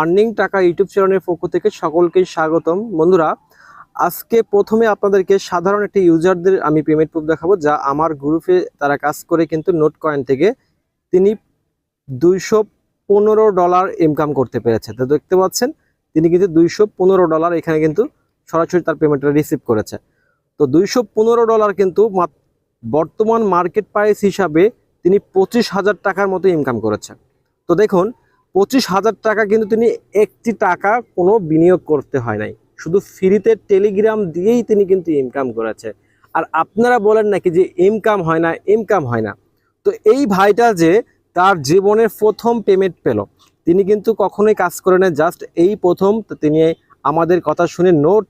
Earning টাকা YouTube চ্যানেলের পক্ষ থেকে সকলকে স্বাগতম। বন্ধুরা, আজকে প্রথমে আপনাদেরকে সাধারণ একটি ইউজারদের আমি পেমেন্ট প্রুফ দেখাবো, যা আমার গ্রুপে তারা কাজ করে কিন্তু নোট কয়েন থেকে তিনি $215 ইনকাম করতে পেরেছে। তো দেখতে পাচ্ছেন তিনি কিন্তু $215 এখানে কিন্তু সরাসরি তার পেমেন্টটা রিসিভ করেছে। তো $215 কিন্তু বর্তমান মার্কেট প্রাইস হিসাবে তিনি 25,000 টাকার মতো ইনকাম করেছে। তো দেখুন, 25,000 টাকা কিন্তু তিনি একটি টাকা কোনো বিনিয়োগ করতে হয় নাই, শুধু ফ্রিতে টেলিগ্রাম দিয়েই তিনি কিন্তু ইনকাম করেছে। আর আপনারা বলেন নাকি যে ইনকাম হয় না, ইনকাম হয় না। তো এই ভাইটা যে তার জীবনের প্রথম পেমেন্ট পেল, তিনি কিন্তু কখনোই কাজ করে না, জাস্ট এই প্রথম তিনি আমাদের কথা শুনে নোট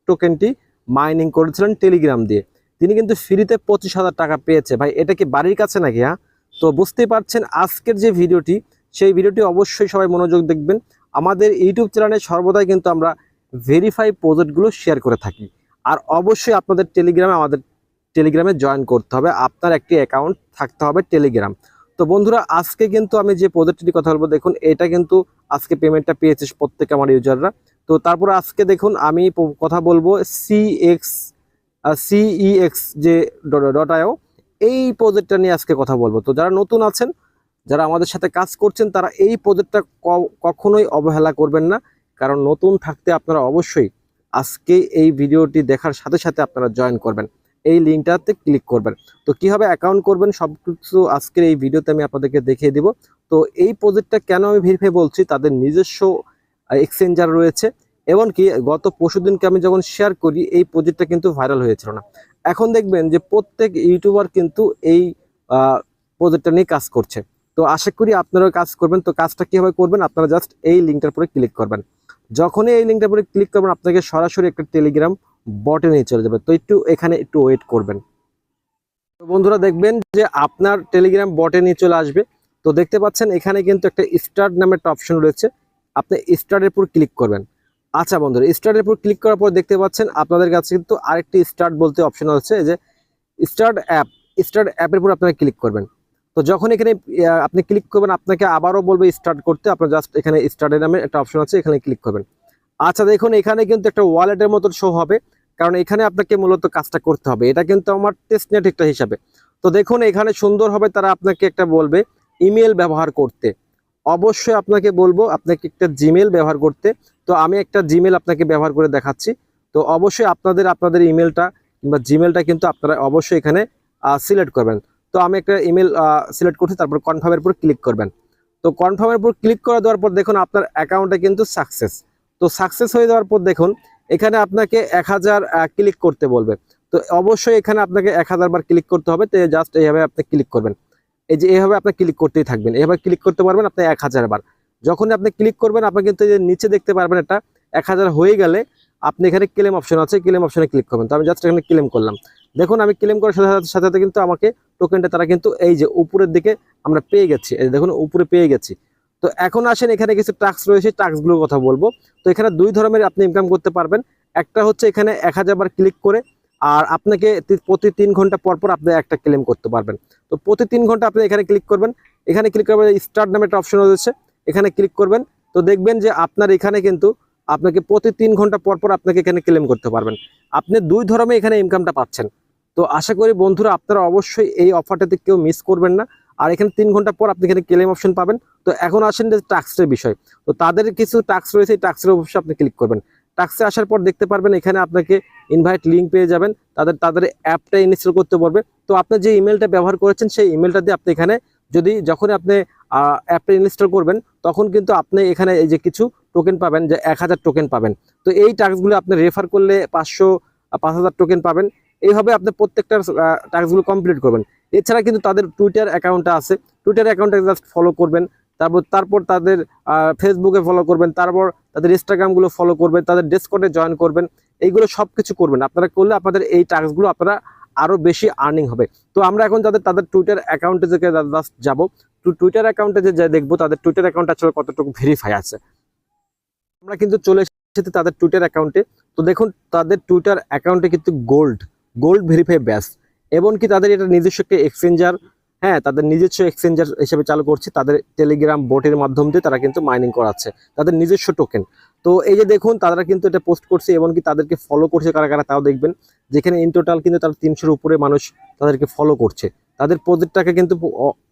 টোকেনটি মাইনিং করেছিলেন টেলিগ্রাম দিয়ে। তিনি কিন্তু ফ্রিতে 25,000 টাকা পেয়েছে। ভাই, এটা কি বাড়ির কাছে নাকি? হ্যাঁ, তো বুঝতেই পারছেন আজকের যে ভিডিওটি, সেই ভিডিওটি অবশ্যই সবাই মনোযোগ দেখবেন। আমাদের ইউটিউব চ্যানেলে সর্বদাই কিন্তু আমরা ভেরিফাই প্রজেক্টগুলো শেয়ার করে থাকি। আর অবশ্যই আপনাদের আমাদের টেলিগ্রামে জয়েন করতে হবে, আপনার একটি অ্যাকাউন্ট থাকতে হবে টেলিগ্রাম। তো বন্ধুরা, আজকে কিন্তু আমি যে প্রজেক্টটির কথা বলবো, দেখুন এটা কিন্তু আজকে পেমেন্টটা পেয়েছে প্রত্যেক আমার ইউজাররা। তো তারপর আজকে দেখুন আমি কথা বলবো CEX যে .io, এই প্রজেক্টটা নিয়ে আজকে কথা বলবো। তো যারা নতুন আছেন, যারা আমাদের সাথে কাজ করছেন, তারা এই প্রজেক্টটা কখনোই অবহেলা করবেন না, কারণ নতুন থাকতে আপনারা অবশ্যই আজকে এই ভিডিওটি দেখার সাথে সাথে আপনারা জয়েন করবেন, এই লিঙ্কটাতে ক্লিক করবেন। তো কীভাবে অ্যাকাউন্ট করবেন সব কিছু আজকের এই ভিডিওতে আমি আপনাদেরকে দেখিয়ে দিব। তো এই প্রজেক্টটা কেন আমি ভেরিফাই বলছি, তাদের নিজস্ব এক্সচেঞ্জার রয়েছে, এমনকি গত পরশুদিনকে আমি যখন শেয়ার করি এই প্রজেক্টটা কিন্তু ভাইরাল হয়েছিল না। এখন দেখবেন যে প্রত্যেক ইউটিউবার কিন্তু এই প্রজেক্টটা নিয়ে কাজ করছে। তো আশা করি আপনারাও কাজ করবেন। তো কাজটা কীভাবে করবেন, আপনারা জাস্ট এই লিঙ্কটার উপরে ক্লিক করবেন। যখনই এই লিঙ্কটার উপরে ক্লিক করবেন, আপনাকে সরাসরি একটা টেলিগ্রাম বটে নিয়ে চলে যাবে। তো এখানে একটু ওয়েট করবেন। তো বন্ধুরা, দেখবেন যে আপনার টেলিগ্রাম বটে নিয়ে চলে আসবে। তো দেখতে পাচ্ছেন এখানে কিন্তু একটা স্টার্ট নামের একটা অপশন রয়েছে, আপনি স্টার্টের উপর ক্লিক করবেন। আচ্ছা বন্ধুরা, স্টার্টের উপর ক্লিক করার পর দেখতে পাচ্ছেন আপনাদের কাছে কিন্তু আরেকটি স্টার্ট বলতে অপশন হচ্ছে, যে স্টার্ট অ্যাপের উপর আপনারা ক্লিক করবেন। তো যখন এখানে আপনি ক্লিক করবেন, আপনাকে আবারও বলবে স্টার্ট করতে, আপনার জাস্ট এখানে স্টার্টের নামে একটা অপশন আছে, এখানে ক্লিক করবেন। আচ্ছা দেখুন, এখানে কিন্তু একটা ওয়ালেটের মতো শো হবে, কারণ এখানে আপনাকে মূলত কাজটা করতে হবে। এটা কিন্তু আমার টেস্টনেট একটা হিসাবে। তো দেখুন এখানে সুন্দর হবে, তারা আপনাকে একটা বলবে ইমেল ব্যবহার করতে। অবশ্যই আপনাকে বলবো আপনাকে একটা জিমেল ব্যবহার করতে। তো আমি একটা জিমেল আপনাকে ব্যবহার করে দেখাচ্ছি। তো অবশ্যই আপনাদের ইমেলটা কিংবা জিমেলটা কিন্তু আপনারা অবশ্যই এখানে সিলেক্ট করবেন। তো আমি একটা ইমেল সিলেক্ট করছি, তারপর কনফার্মের উপর ক্লিক করবেন। তো কনফার্মের উপর ক্লিক করে দেওয়ার পর দেখুন আপনার অ্যাকাউন্টে কিন্তু সাকসেস। তো সাকসেস হয়ে যাওয়ার পর দেখুন এখানে আপনাকে 1000 ক্লিক করতে বলবে। তো অবশ্যই এখানে আপনাকে 1000 বার ক্লিক করতে হবে। তো জাস্ট এইভাবে আপনি ক্লিক করবেন, এই যে এইভাবে আপনি ক্লিক করতেই থাকবেন, এইভাবে ক্লিক করতে পারবেন আপনি 1000 বার। যখন আপনি ক্লিক করবেন, আপনি কিন্তু নিচে দেখতে পারবেন এটা 1000 হয়ে গেলে আপনি এখানে ক্লেম অপশন আছে, ক্লেম অপশনে ক্লিক করবেন। তো আমি জাস্ট এখানে ক্লেম করলাম। দেখুন আমি ক্লেম করার সাথে সাথে সাথে কিন্তু আমাকে টোকেনটা তারা কিন্তু এই যে উপরের দিকে আমরা পেয়ে গেছি, এই দেখুন উপরে পেয়ে গেছি। তো এখন আসেন, এখানে কিছু টাস্ক রয়েছে, টাস্কগুলোর কথা বলবো। তো এখানে দুই ধরনের আপনি ইনকাম করতে পারবেন। একটা হচ্ছে এখানে 1000 বার ক্লিক করে, আর আপনাকে প্রতি 3 ঘন্টা পর পর আপনি একটা ক্লেম করতে পারবেন। তো প্রতি 3 ঘন্টা আপনি এখানে ক্লিক করবেন, এখানে ক্লিক করবেন স্টার্ট নামে একটা অপশন রয়েছে, এখানে ক্লিক করবেন। তো দেখবেন যে আপনার এখানে কিন্তু আপনাকে প্রতি 3 ঘন্টা পর পর আপনাকে এখানে ক্লেম করতে পারবেন। আপনি দুই ধরনের এখানে ইনকামটা পাচ্ছেন। তো আশা করি বন্ধুরা আপনারা অবশ্যই এই অফারটাতে কেউ মিস করবেন না। আর এখানে 3 ঘন্টা পর আপনি এখানে ক্লেম অপশন পাবেন। তো এখন আসেন যে টাস্কের বিষয়। তো তাদের কিছু টাস্ক রয়েছে, এই টাস্কের অবশ্যই আপনি ক্লিক করবেন। টাস্কে আসার পর দেখতে পারবেন এখানে আপনাকে ইনভাইট লিঙ্ক পেয়ে যাবেন, তাদের অ্যাপটা ইনস্টল করতে বলবে। তো আপনি যে ইমেলটা ব্যবহার করেছেন সেই ইমেলটা দিয়ে আপনি এখানে যখন আপনি অ্যাপটা ইনস্টল করবেন, তখন কিন্তু আপনি এখানে এই যে কিছু টোকেন পাবেন, যে 1000 টোকেন পাবেন। তো এই টাস্কগুলো আপনি রেফার করলে 5000 টোকেন পাবেন। এইভাবে আপনি প্রত্যেকটা টাস্কগুলো কমপ্লিট করবেন। এছাড়া কিন্তু তাদের টুইটার অ্যাকাউন্টটা আছে, টুইটার অ্যাকাউন্টে জাস্ট ফলো করবেন। তারপর তাদের ফেসবুকে ফলো করবেন, তারপর তাদের ইনস্টাগ্রামগুলো ফলো করবেন, তাদের ডিসকর্ডে জয়েন করবেন। এইগুলো সব কিছু করবেন। আপনারা করলে আপনাদের এই টাস্কগুলো আপনারা আরও বেশি আর্নিং হবে। তো আমরা এখন তাদের টুইটার অ্যাকাউন্টে যে জাস্ট যাবো, টুইটার অ্যাকাউন্টে যে দেখবো তাদের টুইটার অ্যাকাউন্ট আসলে কতটুকু ভেরিফাই আছে। আমরা কিন্তু চলে এসেছি তাদের টুইটার অ্যাকাউন্টে। তো দেখুন তাদের টুইটার অ্যাকাউন্টে কিন্তু গোল্ড ভেরিফাই ব্যাস, এমনকি তাদের এটা নিজস্ব একটা এক্সচেঞ্জার, হ্যাঁ, তাদের নিজস্ব এক্সচেঞ্জার হিসেবে চালু করছে, তাদের টেলিগ্রাম বোটের মাধ্যম দিয়ে তারা কিন্তু মাইনিং করাচ্ছে তাদের নিজস্ব টোকেন। তো এই যে দেখুন তারা কিন্তু এটা পোস্ট করছে, এমনকি তাদেরকে ফলো করছে কারা কারা তাও দেখবেন, যেখানে ইন টোটাল কিন্তু তারা 300-র উপরে মানুষ তাদেরকে ফলো করছে। তাদের প্রজেক্টটাকে কিন্তু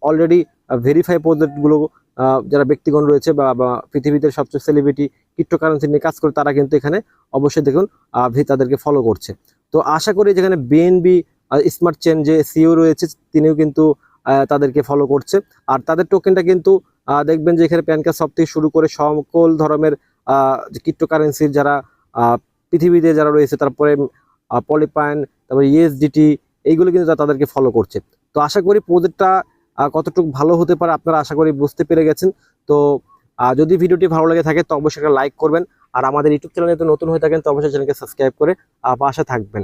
অলরেডি ভেরিফাই প্রজেক্টগুলো যারা ব্যক্তিগণ রয়েছে বা পৃথিবীতে সবচেয়ে সেলিব্রিটি ক্রিপ্টোকারেন্সি নিয়ে কাজ করে তারা কিন্তু এখানে অবশ্যই দেখুন তাদেরকে ফলো করছে। তো আশা করি যেখানে বিএনবি স্মার্ট চেন যে সিইও রয়েছে তিনিও কিন্তু তাদেরকে ফলো করছে। আর তাদের টোকেনটা কিন্তু দেখবেন যে এখানে প্যানকার্ড সব থেকে শুরু করে সকল ধরনের যে ক্রিপ্টোকারেন্সির যারা পৃথিবীতে যারা রয়েছে, তারপরে পলিপাইন, তারপরে ইউএসডিটি, এইগুলো কিন্তু তাদেরকে ফলো করছে। তো আশা করি প্রজেক্টটা কতটুকু ভালো হতে পারে আপনারা আশা করি বুঝতে পেরে গেছেন। তো যদি ভিডিওটি ভালো লাগে থাকে তো অবশ্যই একটা লাইক করবেন, আর আমাদের ইউটিউব চ্যানেলে নতুন হয়ে থাকেন তো অবশ্যই চ্যানেলকে সাবস্ক্রাইব করে পাশে থাকবেন।